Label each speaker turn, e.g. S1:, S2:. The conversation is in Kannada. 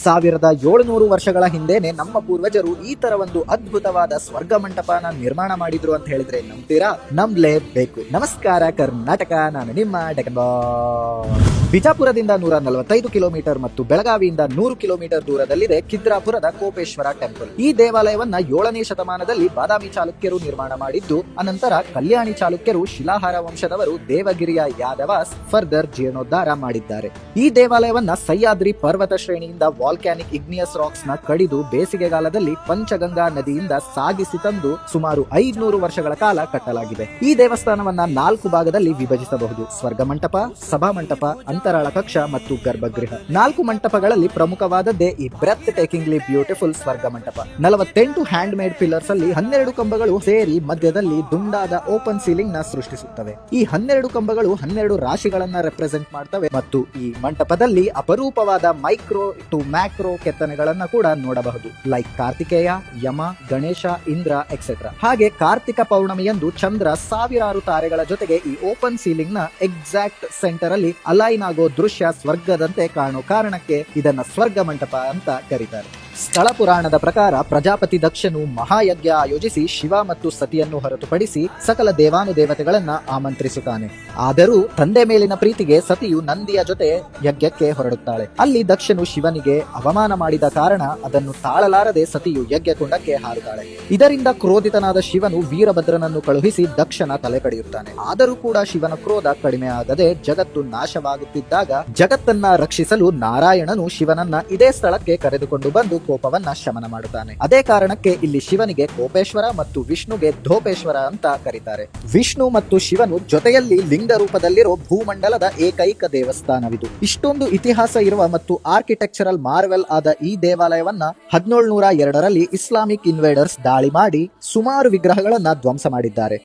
S1: 1700 ವರ್ಷಗಳ ಹಿಂದೆನೆ ನಮ್ಮ ಪೂರ್ವಜರು ಈ ತರ ಒಂದು ಅದ್ಭುತವಾದ ಸ್ವರ್ಗ ಮಂಟಪನ ನಿರ್ಮಾಣ ಮಾಡಿದ್ರು ಅಂತ ಹೇಳಿದ್ರೆ ನಂಬ್ತೀರಾ? ನಂಬಲೇಬೇಕು. ನಮಸ್ಕಾರ ಕರ್ನಾಟಕ, ನಾನು ನಿಮ್ಮ ಡೆಕ್ಕನ್ ಬಾಯ್. ಬಿಜಾಪುರದಿಂದ 145 ಕಿಲೋಮೀಟರ್ ಮತ್ತು ಬೆಳಗಾವಿಯಿಂದ 100 ಕಿಲೋಮೀಟರ್ ದೂರದಲ್ಲಿದೆ ಕಿದ್ರಾಪುರದ ಕೋಪೇಶ್ವರ ಟೆಂಪಲ್. ಈ ದೇವಾಲಯವನ್ನ 7ನೇ ಶತಮಾನದಲ್ಲಿ ಬಾದಾಮಿ ಚಾಲುಕ್ಯರು ನಿರ್ಮಾಣ ಮಾಡಿದ್ದು, ಅನಂತರ ಕಲ್ಯಾಣಿ ಚಾಲುಕ್ಯರು ಶಿಲಾಹಾರ ವಂಶದವರು ದೇವಗಿರಿಯ ಯಾದವಾಸ್ ಫರ್ದರ್ ಜೀರ್ಣೋದ್ಧಾರ ಮಾಡಿದ್ದಾರೆ. ಈ ದೇವಾಲಯವನ್ನ ಸಹ್ಯಾದ್ರಿ ಪರ್ವತ ಶ್ರೇಣಿಯಿಂದ ವಾಲ್ಕ್ಯಾನಿಕ್ ಇಗ್ನಿಯಸ್ ರಾಕ್ಸ್ ನ ಕಡಿದು ಬೇಸಿಗೆಗಾಲದಲ್ಲಿ ಪಂಚಗಂಗಾ ನದಿಯಿಂದ ಸಾಗಿಸಿ ತಂದು ಸುಮಾರು 500 ವರ್ಷಗಳ ಕಾಲ ಕಟ್ಟಲಾಗಿದೆ. ಈ ದೇವಸ್ಥಾನವನ್ನ 4 ಭಾಗದಲ್ಲಿ ವಿಭಜಿಸಬಹುದು: ಸ್ವರ್ಗ ಮಂಟಪ, ಸಭಾ ಮಂಟಪ, ಅಂತರಾಳ ಕಕ್ಷ ಮತ್ತು ಗರ್ಭಗೃಹ. 4 ಮಂಟಪಗಳಲ್ಲಿ ಪ್ರಮುಖವಾದದ್ದೇ ಈ ಬ್ರೆತ್ ಟೇಕಿಂಗ್ಲಿ ಬ್ಯೂಟಿಫುಲ್ ಸ್ವರ್ಗ ಮಂಟಪ. 48 ಹ್ಯಾಂಡ್ ಮೇಡ್ ಪಿಲ್ಲರ್ಸ್ ಅಲ್ಲಿ 12 ಕಂಬಗಳು ಸೇರಿ ಮಧ್ಯದಲ್ಲಿ ದುಂಡಾದ ಓಪನ್ ಸೀಲಿಂಗ್ ನ ಸೃಷ್ಟಿಸುತ್ತವೆ. ಈ 12 ಕಂಬಗಳು 12 ರಾಶಿಗಳನ್ನ ರೆಪ್ರೆಸೆಂಟ್ ಮಾಡ್ತವೆ ಮತ್ತು ಈ ಮಂಟಪದಲ್ಲಿ ಅಪರೂಪವಾದ ಮೈಕ್ರೋ ಟು ಮ್ಯಾಕ್ರೋ ಕೆತ್ತನೆಗಳನ್ನ ಕೂಡ ನೋಡಬಹುದು, ಲೈಕ್ ಕಾರ್ತಿಕೇಯ, ಯಮ, ಗಣೇಶ, ಇಂದ್ರ ಎಕ್ಸೆಟ್ರಾ. ಹಾಗೆ ಕಾರ್ತಿಕ ಪೌರ್ಣಮಿಯಂದು ಚಂದ್ರ ಸಾವಿರಾರು ತಾರೆಗಳ ಜೊತೆಗೆ ಈ ಓಪನ್ ಸೀಲಿಂಗ್ ನ ಎಕ್ಸಾಕ್ಟ್ ಸೆಂಟರ್ ಅಲ್ಲಿ ಅಲೈನ್ ಆಗೋ ದೃಶ್ಯ ಸ್ವರ್ಗದಂತೆ ಕಾಣೋ ಕಾರಣಕ್ಕೆ ಇದನ್ನ ಸ್ವರ್ಗ ಮಂಟಪ ಅಂತ ಕರೀತಾರೆ. ಸ್ಥಳ ಪುರಾಣದ ಪ್ರಕಾರ ಪ್ರಜಾಪತಿ ದಕ್ಷನು ಮಹಾಯಜ್ಞ ಆಯೋಜಿಸಿ ಶಿವ ಮತ್ತು ಸತಿಯನ್ನು ಹೊರತುಪಡಿಸಿ ಸಕಲ ದೇವಾನುದೇವತೆಗಳನ್ನ ಆಮಂತ್ರಿಸುತ್ತಾನೆ. ಆದರೂ ತಂದೆ ಮೇಲಿನ ಪ್ರೀತಿಗೆ ಸತಿಯು ನಂದಿಯ ಜೊತೆ ಯಜ್ಞಕ್ಕೆ ಹೊರಡುತ್ತಾಳೆ. ಅಲ್ಲಿ ದಕ್ಷನು ಶಿವನಿಗೆ ಅವಮಾನ ಮಾಡಿದ ಕಾರಣ ಅದನ್ನು ತಾಳಲಾರದೆ ಸತಿಯು ಯಜ್ಞಕುಂಡಕ್ಕೆ ಹಾರುತ್ತಾಳೆ. ಇದರಿಂದ ಕ್ರೋಧಿತನಾದ ಶಿವನು ವೀರಭದ್ರನನ್ನು ಕಳುಹಿಸಿ ದಕ್ಷನ ತಲೆ ಕಡಿಯುತ್ತಾನೆ. ಆದರೂ ಕೂಡ ಶಿವನ ಕ್ರೋಧ ಕಡಿಮೆ ಆಗದೆ ಜಗತ್ತು ನಾಶವಾಗುತ್ತಿದ್ದಾಗ ಜಗತ್ತನ್ನ ರಕ್ಷಿಸಲು ನಾರಾಯಣನು ಶಿವನನ್ನ ಇದೇ ಸ್ಥಳಕ್ಕೆ ಕರೆದುಕೊಂಡು ಬಂದು ಕೋಪವನ್ನ ಶಮನ ಮಾಡುತ್ತಾನೆ. ಅದೇ ಕಾರಣಕ್ಕೆ ಇಲ್ಲಿ ಶಿವನಿಗೆ ಕೋಪೇಶ್ವರ ಮತ್ತು ವಿಷ್ಣುಗೆ ಧೋಪೇಶ್ವರ ಅಂತ ಕರೀತಾರೆ. ವಿಷ್ಣು ಮತ್ತು ಶಿವನು ಜೊತೆಯಲ್ಲಿ ಲಿಂಗ ರೂಪದಲ್ಲಿರೋ ಭೂಮಂಡಲದ ಏಕೈಕ ದೇವಸ್ಥಾನವಿದು. ಇಷ್ಟೊಂದು ಇತಿಹಾಸ ಇರುವ ಮತ್ತು ಆರ್ಕಿಟೆಕ್ಚರಲ್ ಮಾರ್ವೆಲ್ ಆದ ಈ ದೇವಾಲಯವನ್ನ 1702ರಲ್ಲಿ ಇಸ್ಲಾಮಿಕ್ ಇನ್ವೇಡರ್ಸ್ ದಾಳಿ ಮಾಡಿ ಸುಮಾರು ವಿಗ್ರಹಗಳನ್ನ ಧ್ವಂಸ ಮಾಡಿದ್ದಾರೆ.